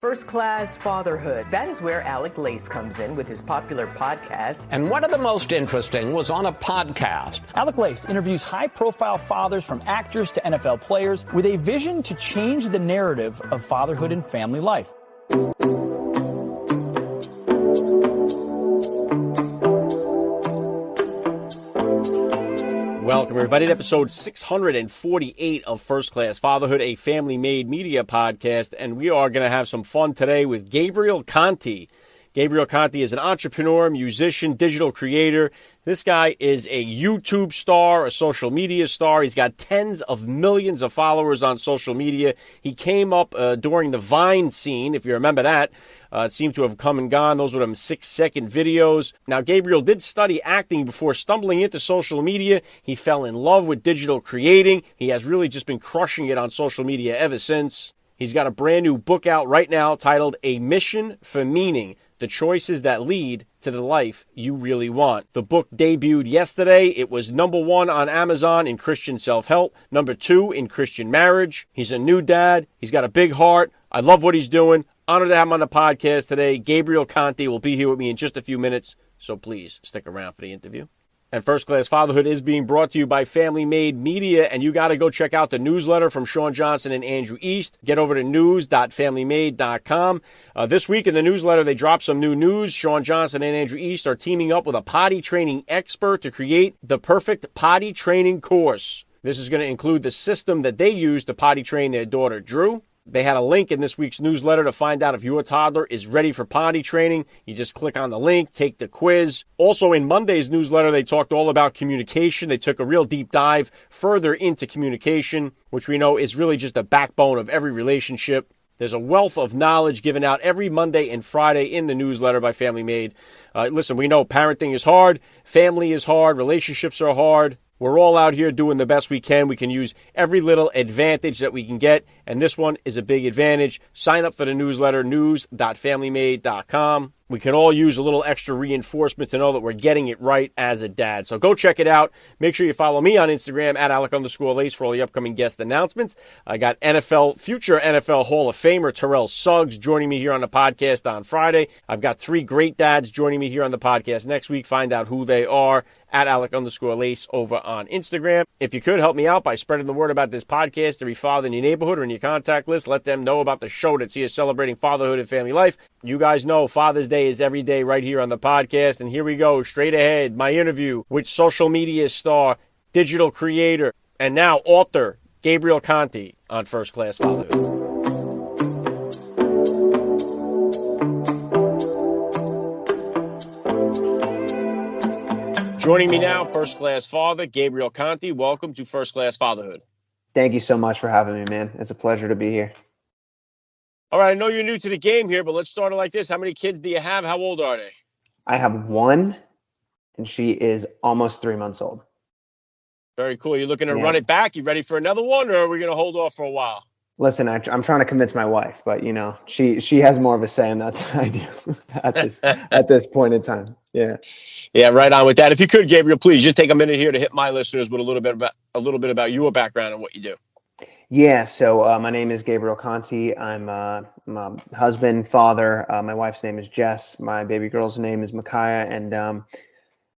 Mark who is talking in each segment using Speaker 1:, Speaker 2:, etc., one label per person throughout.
Speaker 1: First Class Fatherhood. That is where Alec Lace comes in with his popular podcast.
Speaker 2: And one of the most interesting was on a podcast.
Speaker 3: Alec Lace interviews high-profile fathers from actors to NFL players with a vision to change the narrative of fatherhood and family life.
Speaker 4: Welcome, everybody, to episode 648 of First Class Fatherhood, a family-made media podcast, and we are going to have some fun today with Gabriel Conte. Gabriel Conte is an entrepreneur, musician, digital creator. This guy is a YouTube star, a social media star. He's got tens of millions of followers on social media. He came up during the Vine scene, if you remember that. It seemed to have come and gone. Those were them 6-second videos. Now, Gabriel did study acting before stumbling into social media. He fell in love with digital creating. He has really just been crushing it on social media ever since. He's got a brand new book out right now titled A Mission for Meaning: The Choices That Lead to the Life You Really Want. The book debuted yesterday. It was #1 on Amazon in Christian self-help, #2 in Christian marriage. He's a new dad. He's got a big heart. I love what he's doing. Honored to have him on the podcast today. Gabriel Conte will be here with me in just a few minutes, so please stick around for the interview. And First Class Fatherhood is being brought to you by Family Made Media, and you got to go check out the newsletter from Sean Johnson and Andrew East. Get over to news.familymade.com. This week in the newsletter, they dropped some new news. Sean Johnson and Andrew East are teaming up with a potty training expert to create the perfect potty training course. This is going to include the system that they use to potty train their daughter, Drew. They had a link in this week's newsletter to find out if your toddler is ready for potty training. You just click on the link, take the quiz. Also, in Monday's newsletter, they talked all about communication. They took a real deep dive further into communication, which we know is really just the backbone of every relationship. There's a wealth of knowledge given out every Monday and Friday in the newsletter by Family Made. Listen, we know parenting is hard, family is hard, relationships are hard. We're all out here doing the best we can. We can use every little advantage that we can get, and this one is a big advantage. Sign up for the newsletter, news.familymade.com. We can all use a little extra reinforcement to know that we're getting it right as a dad. So go check it out. Make sure you follow me on Instagram at Alec_Lace for all the upcoming guest announcements. I got future NFL Hall of Famer Terrell Suggs joining me here on the podcast on Friday. I've got 3 great dads joining me here on the podcast next week. Find out who they are at Alec_Lace over on Instagram. If you could help me out by spreading the word about this podcast to every father in your neighborhood or in your contact list, let them know about the show that's here celebrating fatherhood and family life. You guys know Father's Day is every day right here on the podcast. And here we go, straight ahead, my interview with social media star, digital creator, and now author, Gabriel Conte on First Class Fatherhood. Joining me now, First Class Father, Gabriel Conte. Welcome to First Class Fatherhood.
Speaker 5: Thank you so much for having me, man. It's a pleasure to be here.
Speaker 4: All right, I know you're new to the game here, but let's start it like this. How many kids do you have? How old are they?
Speaker 5: I have one, and she is almost 3 months old.
Speaker 4: Very cool. You looking to run it back? You ready for another one, or are we going to hold off for a while?
Speaker 5: Listen, I'm trying to convince my wife, but she has more of a say in that than I do at this point in time. Yeah.
Speaker 4: Yeah, right on with that. If you could, Gabriel, please just take a minute here to hit my listeners with a little bit about your background and what you do.
Speaker 5: Yeah. So my name is Gabriel Conte. I'm a husband, father. My wife's name is Jess. My baby girl's name is Micaiah, and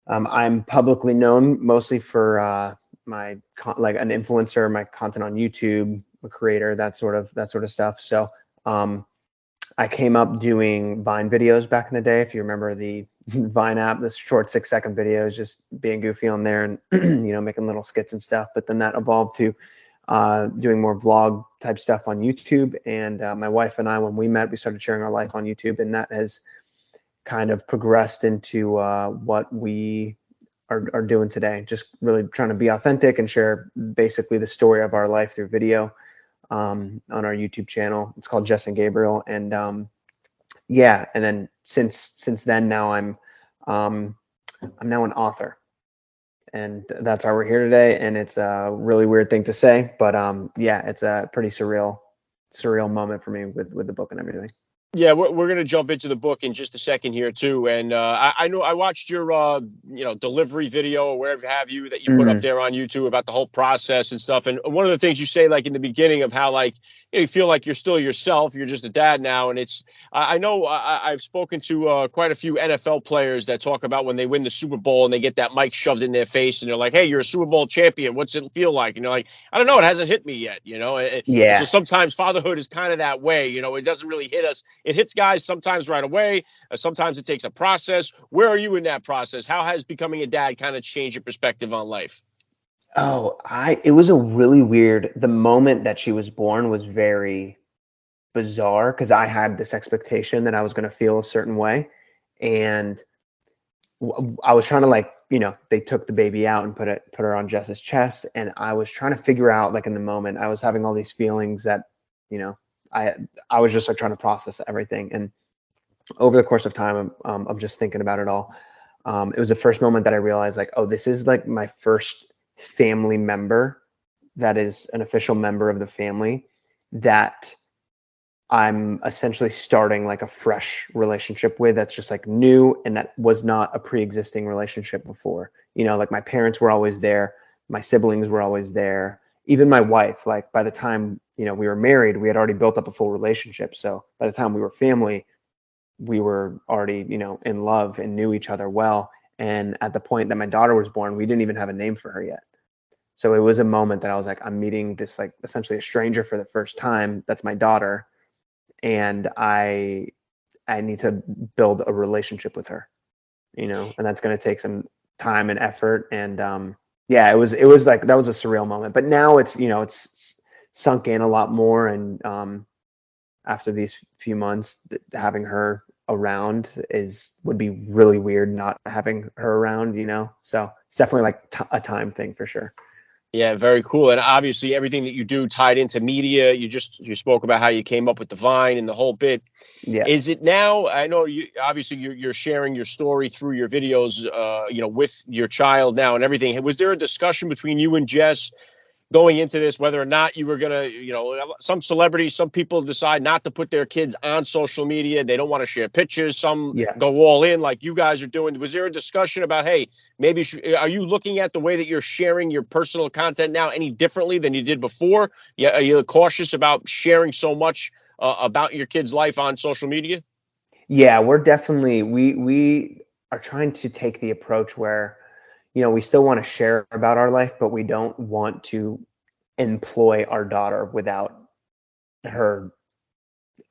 Speaker 5: I'm publicly known mostly for an influencer, my content on YouTube, a creator, that sort of stuff. So I came up doing Vine videos back in the day. If you remember the Vine app, the short 6-second videos, just being goofy on there and making little skits and stuff. But then that evolved to doing more vlog type stuff on YouTube. And my wife and I, when we met, we started sharing our life on YouTube, and that has kind of progressed into what we are doing today. Just really trying to be authentic and share basically the story of our life through video on our YouTube channel. It's called Jess and Gabriel. And and then since then, now I'm now an author. And that's why we're here today. And it's a really weird thing to say, but it's a pretty surreal moment for me with the book and everything.
Speaker 4: Yeah, we're going to jump into the book in just a second here too, and I know I watched your delivery video or wherever have you that you put up
Speaker 5: Mm,
Speaker 4: there on YouTube about the whole process and stuff. And one of the things you say, like in the beginning, of how like you feel like you're still yourself, you're just a dad now, and it's I know I've spoken to quite a few NFL players that talk about when they win the Super Bowl and they get that mic shoved in their face and they're like, "Hey, you're a Super Bowl champion. What's it feel like?" And you're like, "I don't know, it hasn't hit me yet," And so
Speaker 5: yeah.
Speaker 4: sometimes fatherhood is kind of that way, it doesn't really hit us. It hits guys sometimes right away. Sometimes it takes a process. Where are you in that process? How has becoming a dad kind of changed your perspective on life?
Speaker 5: It was a really weird, the moment that she was born was very bizarre because I had this expectation that I was going to feel a certain way. And I was trying to they took the baby out and put her on Jess's chest. And I was trying to figure out, like in the moment, I was having all these feelings that, you know, I, I was just like trying to process everything. And over the course of time, I'm just thinking about it all. It was the first moment that I realized, like, oh, this is like my first family member that is an official member of the family that I'm essentially starting like a fresh relationship with, that's just like new and that was not a pre-existing relationship before. Like my parents were always there, my siblings were always there, even my wife. Like by the time, we were married, we had already built up a full relationship. So by the time we were family, we were already, in love and knew each other well. And at the point that my daughter was born, we didn't even have a name for her yet. So it was a moment that I was like, I'm meeting this like essentially a stranger for the first time. That's my daughter, and I need to build a relationship with her, and that's going to take some time and effort. And yeah, it was like that was a surreal moment. But now it's sunk in a lot more. And after these few months, having her around would be really weird not having her around. So it's definitely like a time thing for sure.
Speaker 4: Yeah, very cool. And obviously everything that you do tied into media. You spoke about how you came up with the Vine and the whole bit.
Speaker 5: Yeah.
Speaker 4: Is it now? I know you obviously you're sharing your story through your videos, with your child now and everything. Was there a discussion between you and Jess going into this, whether or not you were going to, some celebrities, some people decide not to put their kids on social media. They don't want to share pictures. Some
Speaker 5: Yeah.
Speaker 4: go all in like you guys are doing. Was there a discussion about, hey, maybe are you looking at the way that you're sharing your personal content now any differently than you did before? Yeah. Are you cautious about sharing so much about your kid's life on social media?
Speaker 5: Yeah, we're definitely we are trying to take the approach where, we still want to share about our life, but we don't want to employ our daughter without her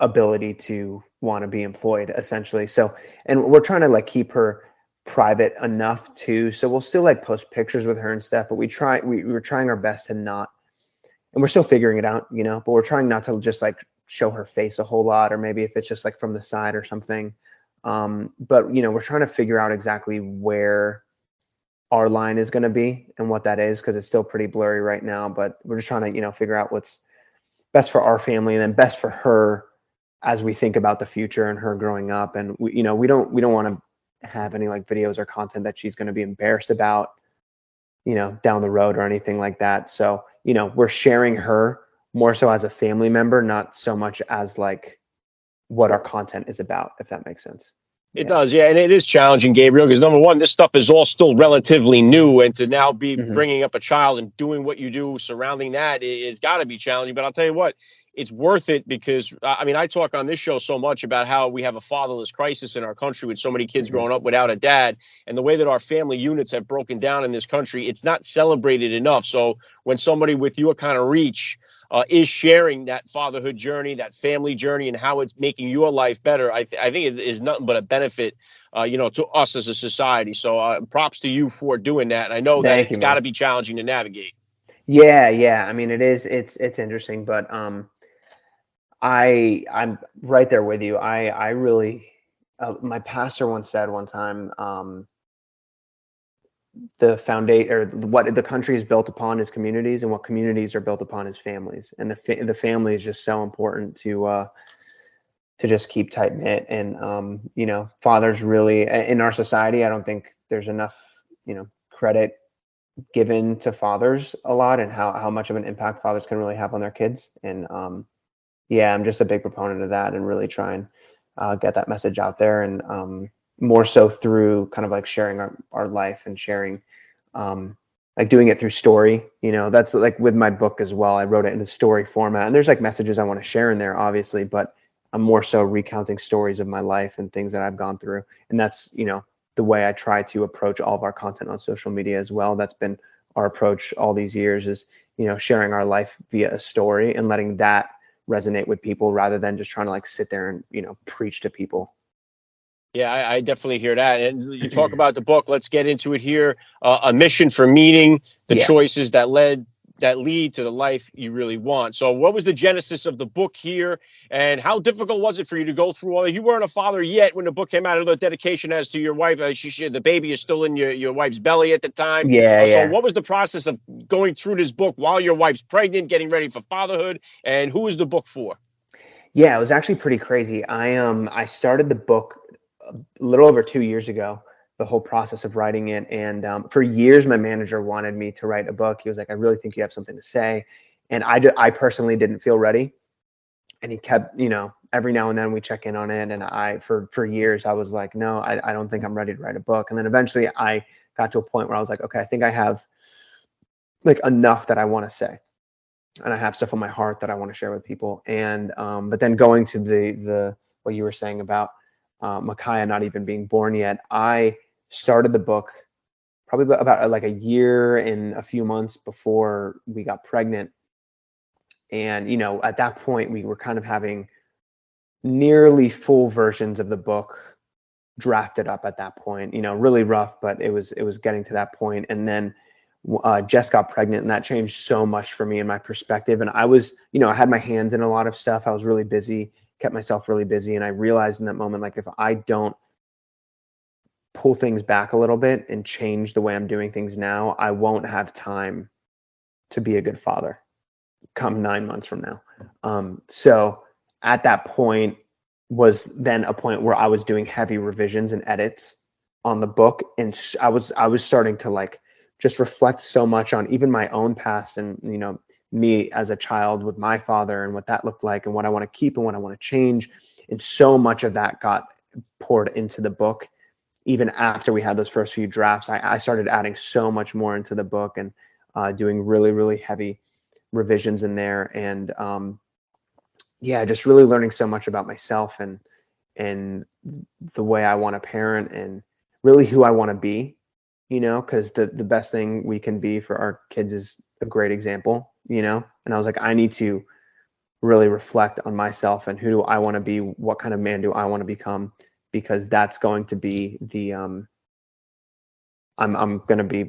Speaker 5: ability to want to be employed, essentially. So, and we're trying to like keep her private enough too. So we'll still like post pictures with her and stuff, but we're trying our best to not, and we're still figuring it out, but we're trying not to just like show her face a whole lot, or maybe if it's just like from the side or something. But we're trying to figure out exactly where our line is going to be and what that is, because it's still pretty blurry right now. But we're just trying to figure out what's best for our family and then best for her as we think about the future and her growing up. And we don't want to have any like videos or content that she's going to be embarrassed about, down the road or anything like that. So, we're sharing her more so as a family member, not so much as like what our content is about, if that makes sense.
Speaker 4: It
Speaker 5: Yeah.
Speaker 4: does, yeah, and it is challenging, Gabriel, because number one, this stuff is all still relatively new, and to now be
Speaker 5: Hmm.
Speaker 4: bringing up a child and doing what you do surrounding that is got to be challenging. But I'll tell you what, it's worth it because I mean, I talk on this show so much about how we have a fatherless crisis in our country with so many kids
Speaker 5: Hmm.
Speaker 4: growing up without a dad, and the way that our family units have broken down in this country, it's not celebrated enough. So when somebody with your kind of reach is sharing that fatherhood journey, that family journey, and how it's making your life better, I think it is nothing but a benefit, to us as a society. So props to you for doing that. And I know that
Speaker 5: Thank
Speaker 4: it's
Speaker 5: you,
Speaker 4: got
Speaker 5: man.
Speaker 4: to be challenging to navigate.
Speaker 5: Yeah. I mean, it is. It's interesting, but I'm right there with you. I really, my pastor once said one time, the foundation, or what the country is built upon is communities, and what communities are built upon is families. And the family is just so important to just keep tight knit. And fathers really in our society, I don't think there's enough credit given to fathers a lot, and how much of an impact fathers can really have on their kids. And yeah, I'm just a big proponent of that, and really trying get that message out there, and more so through kind of like sharing our life and sharing, like doing it through story. That's like with my book as well. I wrote it in a story format, and there's like messages I want to share in there, obviously, but I'm more so recounting stories of my life and things that I've gone through. And that's, the way I try to approach all of our content on social media as well. That's been our approach all these years, is, sharing our life via a story and letting that resonate with people rather than just trying to like sit there and, preach to people.
Speaker 4: Yeah, I definitely hear that. And you talk about the book. Let's get into it here. A mission for meaning, the
Speaker 5: Yeah.
Speaker 4: choices that lead to the life you really want. So what was the genesis of the book here, and how difficult was it for you to go through all that? You weren't a father yet when the book came out. I know the dedication as to your wife. The baby is still in your wife's belly at the time.
Speaker 5: Yeah,
Speaker 4: So
Speaker 5: yeah.
Speaker 4: what was the process of going through this book while your wife's pregnant, getting ready for fatherhood, and who is the book for?
Speaker 5: Yeah, it was actually pretty crazy. I started the book a little over 2 years ago, the whole process of writing it. And for years, my manager wanted me to write a book. He was like, I really think you have something to say. And I personally didn't feel ready. And he kept, every now and then we check in on it. And for years, I was like, no, I don't think I'm ready to write a book. And then eventually I got to a point where I was like, okay, I think I have like enough that I want to say. And I have stuff on my heart that I want to share with people. And but then going to the what you were saying about Micaiah not even being born yet, I started the book probably about like a year and a few months before we got pregnant. And at that point, we were kind of having nearly full versions of the book drafted up at that point. Really rough, but it was getting to that point. And then Jess got pregnant, and that changed so much for me and my perspective. And I was, I had my hands in a lot of stuff. I was really busy, kept myself really busy. And I realized in that moment, like, if I don't pull things back a little bit and change the way I'm doing things now, I won't have time to be a good father come 9 months from now. So at that point was then a point where I was doing heavy revisions and edits on the book. And I was starting to like just reflect so much on even my own past and, me as a child with my father and what that looked like and what I want to keep and what I want to change. And so much of that got poured into the book. Even after we had those first few drafts, I started adding so much more into the book and doing really, really heavy revisions in there. And yeah, just really learning so much about myself and the way I want to parent and really who I want to be, because the best thing we can be for our kids is a great example, and I was like, I need to really reflect on myself and who do I want to be, what kind of man do I want to become, because that's going to be the I'm going to be,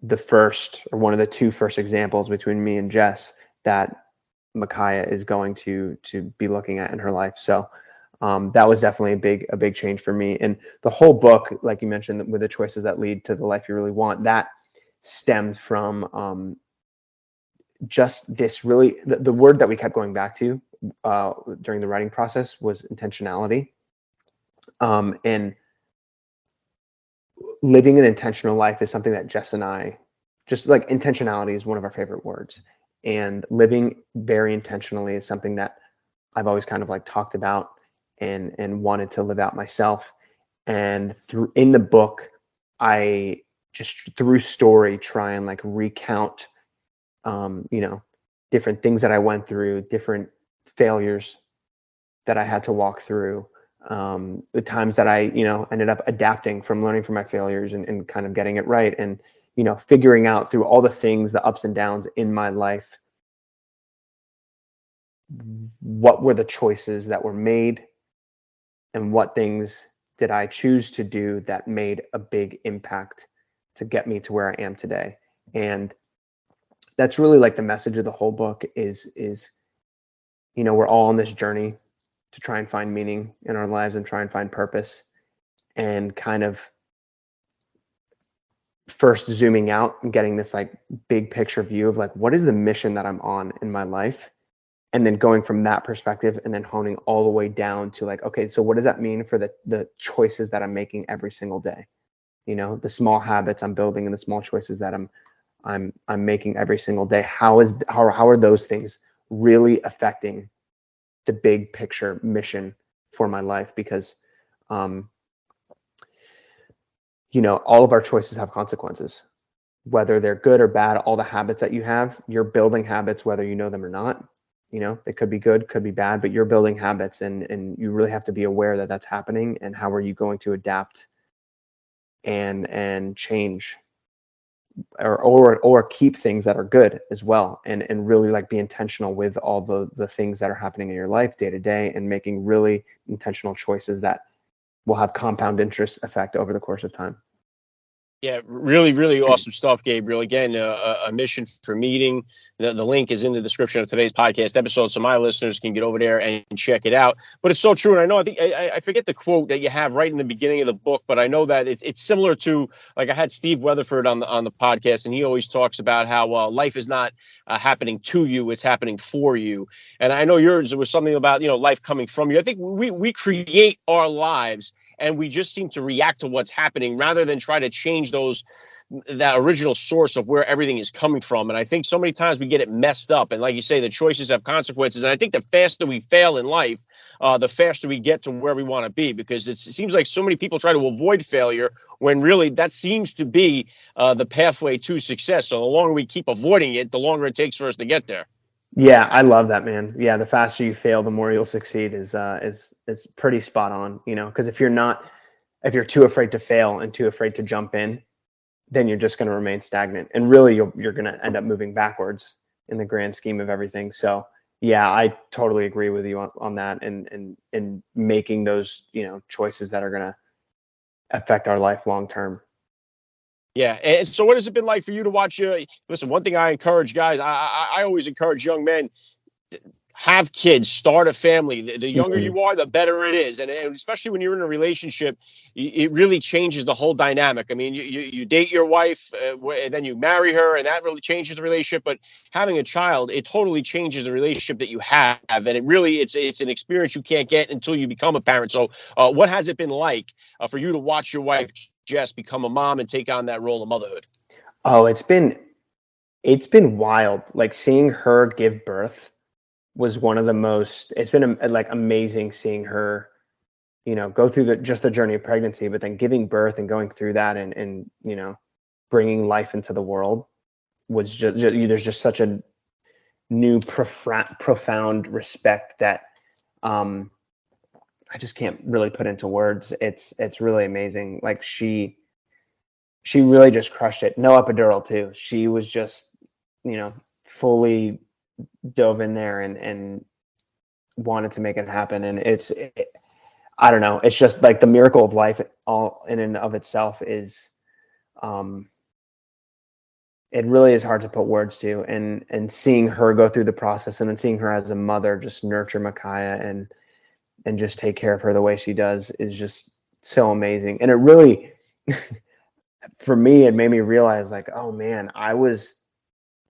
Speaker 5: the first or one of the two first examples between me and Jess that Micaiah is going to be looking at in her life. So that was definitely a big change for me. And the whole book, like you mentioned, with the choices that lead to the life you really want, that stems from just this really, the word that we kept going back to during the writing process was intentionality. And living an intentional life is something that Jess and I, just like intentionality is one of our favorite words. And living very intentionally is something that I've always kind of like talked about and wanted to live out myself. And in the book, I just through story try and like recount, different things that I went through, different failures that I had to walk through, the times that I, ended up adapting from learning from my failures and kind of getting it right. And, figuring out through all the things, the ups and downs in my life, what were the choices that were made and what things did I choose to do that made a big impact to get me to where I am today. And that's really like the message of the whole book is, we're all on this journey to try and find meaning in our lives and try and find purpose, and kind of first zooming out and getting this like big picture view of like, what is the mission that I'm on in my life? And then going from that perspective and then honing all the way down to like, okay, so what does that mean for the choices that I'm making every single day? The small habits I'm building and the small choices that I'm making every single day. How are those things really affecting the big picture mission for my life, because all of our choices have consequences, whether they're good or bad. All the habits that you have, you're building habits whether you know them or not. They could be good, could be bad, but you're building habits, and you really have to be aware that that's happening, and how are you going to adapt and change, or keep things that are good as well, and really like be intentional with all the things that are happening in your life day to day, and making really intentional choices that will have compound interest effect over the course of time.
Speaker 4: Yeah, really, really awesome stuff, Gabriel. Again, a mission for meeting. The link is in the description of today's podcast episode, so my listeners can get over there and check it out. But it's so true, and I know I forget the quote that you have right in the beginning of the book, but I know that it's similar to, like, I had Steve Weatherford on the podcast, and he always talks about how life is not happening to you; it's happening for you. And I know yours, it was something about life coming from you. I think we create our lives, and we just seem to react to what's happening rather than try to change that original source of where everything is coming from. And I think so many times we get it messed up. And like you say, the choices have consequences. And I think the faster we fail in life, the faster we get to where we want to be, because it seems like so many people try to avoid failure when really that seems to be the pathway to success. So the longer we keep avoiding it, the longer it takes for us to get there.
Speaker 5: Yeah, I love that, man. Yeah, the faster you fail, the more you'll succeed is pretty spot on, because if you're too afraid to fail and too afraid to jump in, then you're just going to remain stagnant, and really you're going to end up moving backwards in the grand scheme of everything. So yeah, I totally agree with you on that, and making those choices that are going to affect our life long term.
Speaker 4: Yeah. And so what has it been like for you to watch? Listen, one thing I encourage guys, I always encourage young men, have kids, start a family. The younger
Speaker 5: Mhm.
Speaker 4: you are, the better it is. And especially when you're in a relationship, it really changes the whole dynamic. I mean, you date your wife, and then you marry her, and that really changes the relationship. But having a child, it totally changes the relationship that you have. And it's an experience you can't get until you become a parent. So what has it been like for you to watch your wife, Jess, become a mom and take on that role of motherhood?
Speaker 5: Oh, it's been wild. Like, seeing her give birth was one of the most. It's been like amazing seeing her, go through the journey of pregnancy, but then giving birth and going through that, and bringing life into the world was there's just such a new profound respect that I just can't really put into words. It's really amazing. Like, she really just crushed it. No epidural too. She was just, fully dove in there and wanted to make it happen. And I don't know. It's just like the miracle of life all in and of itself is, it really is hard to put words to. And seeing her go through the process, and then seeing her as a mother just nurture Micaiah and just take care of her the way she does is just so amazing. And it really, for me, it made me realize, like, oh man, I was,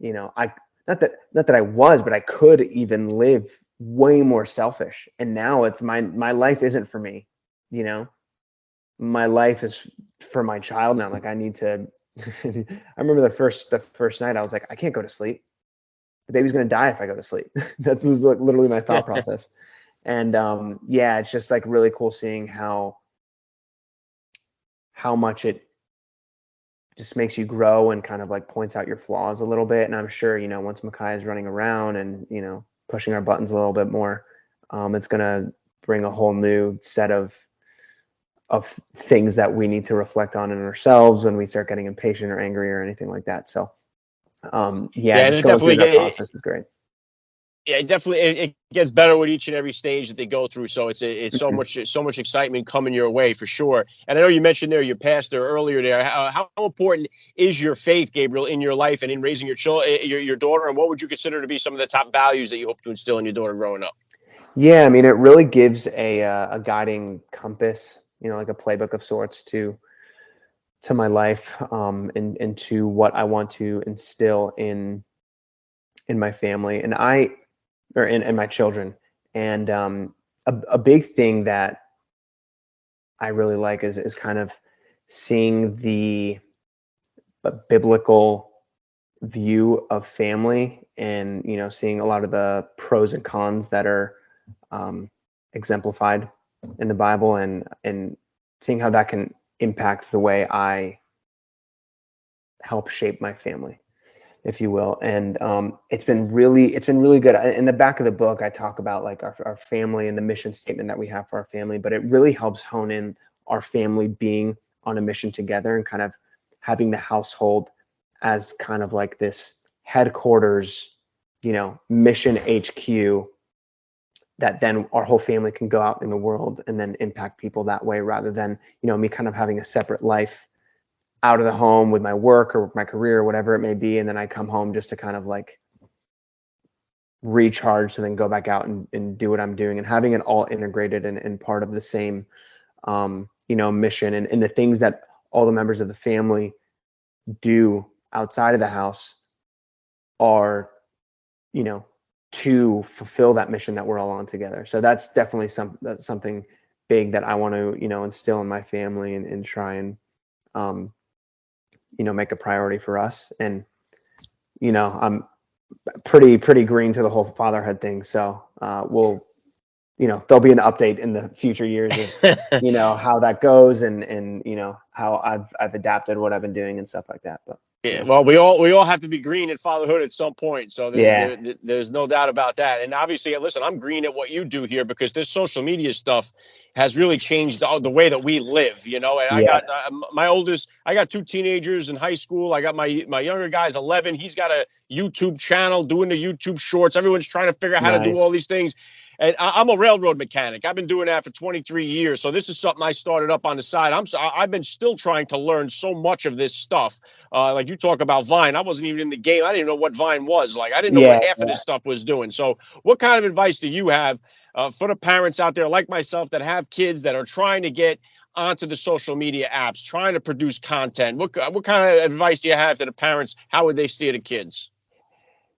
Speaker 5: I not that I was, but I could even live way more selfish. And now it's my life isn't for me, my life is for my child now. Like, I need to. I remember the first night I was like, I can't go to sleep. The baby's gonna die if I go to sleep. That's like literally my thought process. And yeah, it's just like really cool seeing how much it just makes you grow and kind of like points out your flaws a little bit. And I'm sure, once Micaiah's running around and, pushing our buttons a little bit more, it's going to bring a whole new set of things that we need to reflect on in ourselves when we start getting impatient or angry or anything like that. So, just going through that process is great.
Speaker 4: Yeah, it gets better with each and every stage that they go through. So it's so much excitement coming your way for sure. And I know you mentioned there your pastor earlier there. How important is your faith, Gabriel, in your life and in raising your daughter? And what would you consider to be some of the top values that you hope to instill in your daughter growing up?
Speaker 5: Yeah, I mean, it really gives a guiding compass, like a playbook of sorts to my life, and to what I want to instill in my family and in my children. And a big thing that I really like is kind of seeing the biblical view of family, and seeing a lot of the pros and cons that are exemplified in the Bible, and seeing how that can impact the way I help shape my family, if you will. And it's been really good. In the back of the book, I talk about like our family and the mission statement that we have for our family, but it really helps hone in our family being on a mission together and kind of having the household as kind of like this headquarters, mission HQ, that then our whole family can go out in the world and then impact people that way, rather than, me kind of having a separate life out of the home with my work or my career or whatever it may be. And then I come home just to kind of like recharge to then go back out and do what I'm doing, and having it all integrated and part of the same, mission, and the things that all the members of the family do outside of the house are, to fulfill that mission that we're all on together. So that's definitely that's something big that I want to, instill in my family, and try and, make a priority for us. And, I'm pretty green to the whole fatherhood thing. So there'll be an update in the future years of, how that goes, and how I've adapted what I've been doing and stuff like that. But
Speaker 4: Yeah, well, we all have to be green at fatherhood at some point. So
Speaker 5: yeah,
Speaker 4: there's no doubt about that. And obviously, listen, I'm green at what you do here, because this social media stuff has really changed the way that we live. And I
Speaker 5: yeah,
Speaker 4: got I got two teenagers in high school. I got my younger guy's 11. He's got a YouTube channel doing the YouTube shorts. Everyone's trying to figure out how to do all
Speaker 5: nice.
Speaker 4: these things. And I'm a railroad mechanic. I've been doing that for 23 years. So this is something I started up on the side. I've been still trying to learn so much of this stuff. Like you talk about Vine. I wasn't even in the game. I didn't even know what Vine was. Like, I didn't know
Speaker 5: Yeah,
Speaker 4: what half of this stuff was doing. So what kind of advice do you have for the parents out there like myself that have kids that are trying to get onto the social media apps, trying to produce content? What kind of advice do you have to the parents? How would they steer the kids?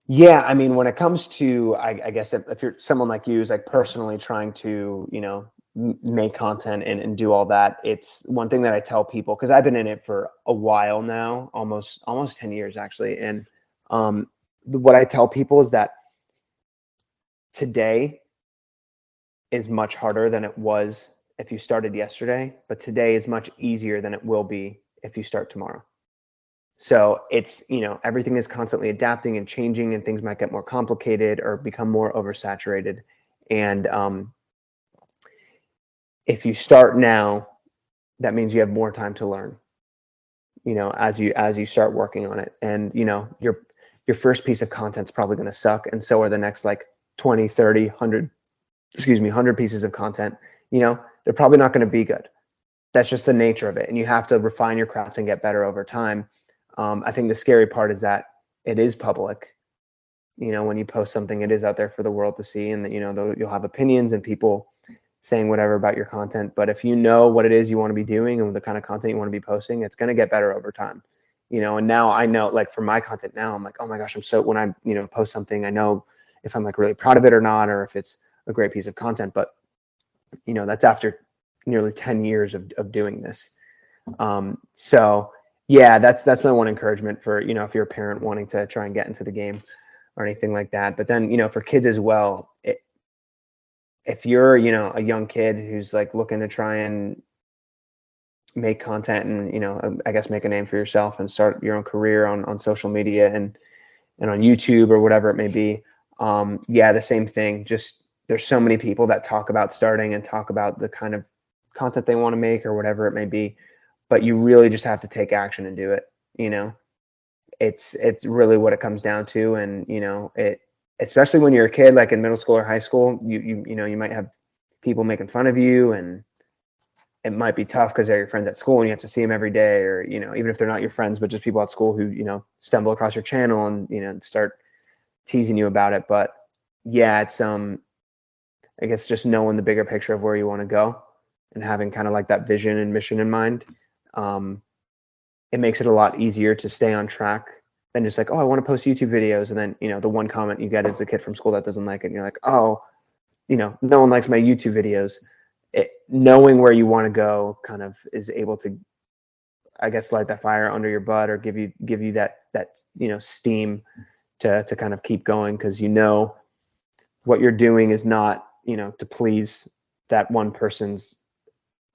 Speaker 5: yeah. I mean, when it comes to, I guess if you're someone like you, is like personally trying to, make content and do all that, it's one thing that I tell people, because I've been in it for a while now, almost 10 years actually. And what I tell people is that today is much harder than it was if you started yesterday, but today is much easier than it will be if you start tomorrow. So it's, everything is constantly adapting and changing, and things might get more complicated or become more oversaturated. And if you start now, that means you have more time to learn, as you start working on it. And, your first piece of content's probably going to suck. And so are the next like 20, 30, 100, 100 pieces of content. They're probably not going to be good. That's just the nature of it. And you have to refine your craft and get better over time. I think the scary part is that it is public. When you post something, it is out there for the world to see, and that, you'll have opinions and people saying whatever about your content. But if you know what it is you want to be doing and the kind of content you want to be posting, it's going to get better over time. And now I know, like for my content now, I'm like, oh my gosh, when I, post something, I know if I'm like really proud of it or not, or if it's a great piece of content. But, that's after nearly 10 years of doing this. So yeah, that's my one encouragement for, if you're a parent wanting to try and get into the game or anything like that. But then, for kids as well, if you're, a young kid who's like looking to try and make content and, I guess make a name for yourself and start your own career on social media and on YouTube or whatever it may be. Yeah, the same thing. Just there's so many people that talk about starting and talk about the kind of content they want to make or whatever it may be, but you really just have to take action and do it. It's really what it comes down to. And, especially when you're a kid, like in middle school or high school, you might have people making fun of you, and it might be tough because they're your friends at school and you have to see them every day, or, even if they're not your friends, but just people at school who, stumble across your channel and, start teasing you about it. But yeah, it's, I guess just knowing the bigger picture of where you want to go and having kind of like that vision and mission in mind. It makes it a lot easier to stay on track than just like, oh, I want to post YouTube videos. And then, the one comment you get is the kid from school that doesn't like it. And you're like, oh, no one likes my YouTube videos. Knowing where you want to go kind of is able to, I guess, light that fire under your butt, or give you that steam to kind of keep going, because what you're doing is not, to please that one person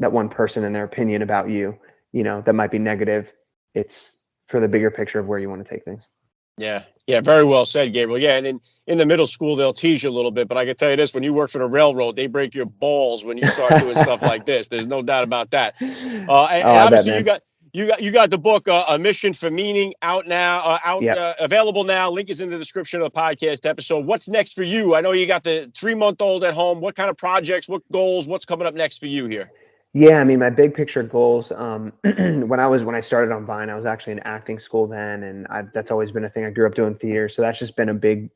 Speaker 5: and their opinion about you, that might be negative. It's for the bigger picture of where you want to take things.
Speaker 4: Yeah. Yeah. Very well said, Gabriel. Yeah. And in the middle school, they'll tease you a little bit, but I can tell you this, when you work for the railroad, they break your balls when you start doing stuff like this. There's no doubt about that. And obviously you got the book, A Mission for Meaning, out now, available now. Link is in the description of the podcast episode. What's next for you? I know you got the 3-month-old at home. What kind of projects, what goals, what's coming up next for you here?
Speaker 5: Yeah, I mean, my big picture goals, when I started on Vine, I was actually in acting school then, and that's always been a thing. I grew up doing theater, so that's just been a big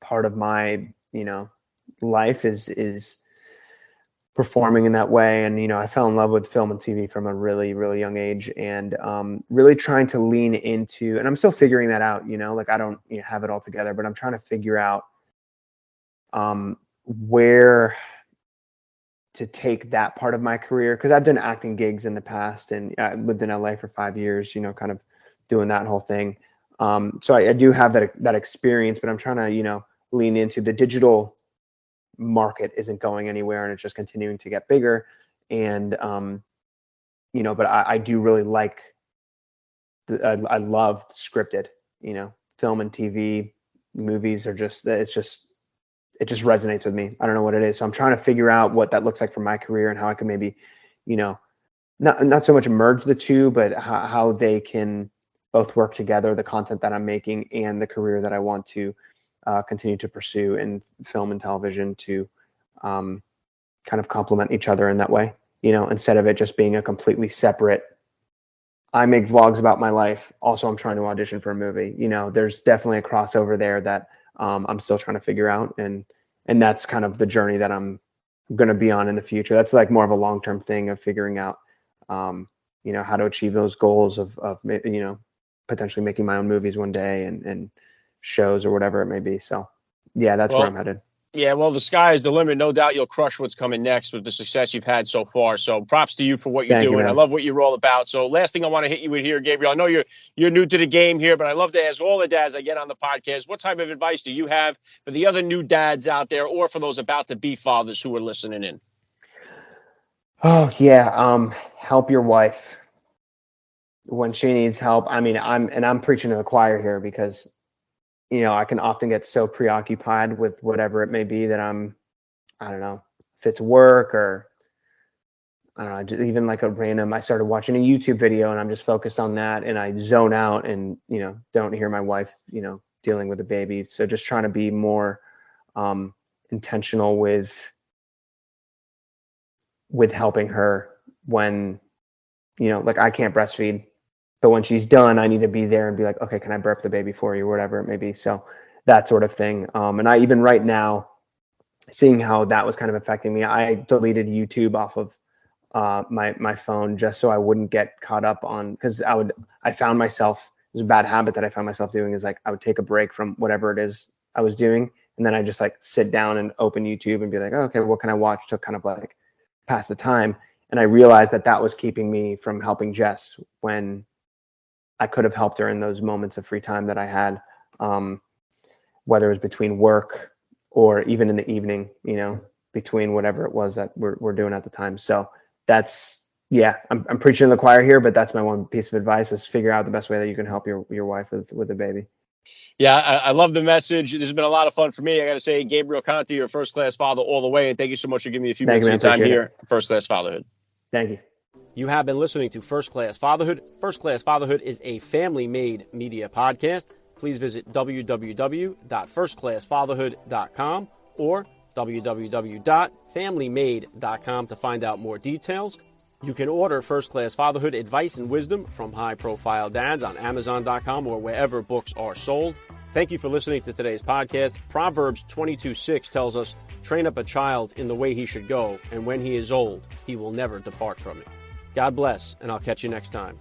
Speaker 5: part of my, life is performing in that way. And, I fell in love with film and TV from a really, really young age, and really trying to lean into, and I'm still figuring that out, like I don't have it all together, but I'm trying to figure out where to take that part of my career, because I've done acting gigs in the past, and I lived in LA for 5 years, kind of doing that whole thing. So I do have that experience, but I'm trying to, lean into the digital market isn't going anywhere, and it's just continuing to get bigger. And, but I do really like, I love scripted, film and TV, movies are it just resonates with me. I don't know what it is. So I'm trying to figure out what that looks like for my career, and how I can maybe, not so much merge the two, but how they can both work together, the content that I'm making and the career that I want to continue to pursue in film and television, to kind of complement each other in that way, instead of it just being a completely separate, I make vlogs about my life, also I'm trying to audition for a movie. There's definitely a crossover there that I'm still trying to figure out, and that's kind of the journey that I'm going to be on in the future. That's like more of a long-term thing of figuring out, how to achieve those goals of potentially making my own movies one day, and shows or whatever it may be. So yeah, that's where I'm headed.
Speaker 4: Yeah, well, the sky is the limit. No doubt you'll crush what's coming next with the success you've had so far. So props to you for what you're doing. I love what you're all about. So last thing I want to hit you with here, Gabriel, I know you're new to the game here, but I love to ask all the dads I get on the podcast, what type of advice do you have for the other new dads out there, or for those about to be fathers who are listening in?
Speaker 5: Oh yeah. Help your wife when she needs help. I mean, I'm preaching to the choir here, because I can often get so preoccupied with whatever it may be that I don't know, if it's work or I don't know, even like I started watching a YouTube video and I'm just focused on that, and I zone out and, don't hear my wife, dealing with a baby. So just trying to be more intentional with helping her when, like I can't breastfeed, but when she's done, I need to be there and be like, okay, can I burp the baby for you, or whatever it may be. So that sort of thing. And I, even right now, seeing how that was kind of affecting me, I deleted YouTube off of my phone, just so I wouldn't get caught up on, because I found myself, it was a bad habit that I found myself doing, is like I would take a break from whatever it is I was doing, and then I just like sit down and open YouTube and be like, oh, okay, what can I watch to kind of like pass the time? And I realized that was keeping me from helping Jess when I could have helped her in those moments of free time that I had, whether it was between work or even in the evening, between whatever it was that we're doing at the time. So that's, yeah, I'm preaching to the choir here, but that's my one piece of advice, is figure out the best way that you can help your wife with a baby.
Speaker 4: Yeah, I love the message. This has been a lot of fun for me. I got to say, Gabriel Conte, you're a first-class father all the way, and thank you so much for giving me a few minutes of your time here for First Class Fatherhood.
Speaker 5: Thank you.
Speaker 4: You have been listening to First Class Fatherhood. First Class Fatherhood is a family-made media podcast. Please visit www.firstclassfatherhood.com or www.familymade.com to find out more details. You can order First Class Fatherhood advice and wisdom from high-profile dads on Amazon.com or wherever books are sold. Thank you for listening to today's podcast. Proverbs 22:6 tells us, train up a child in the way he should go, and when he is old, he will never depart from it. God bless, and I'll catch you next time.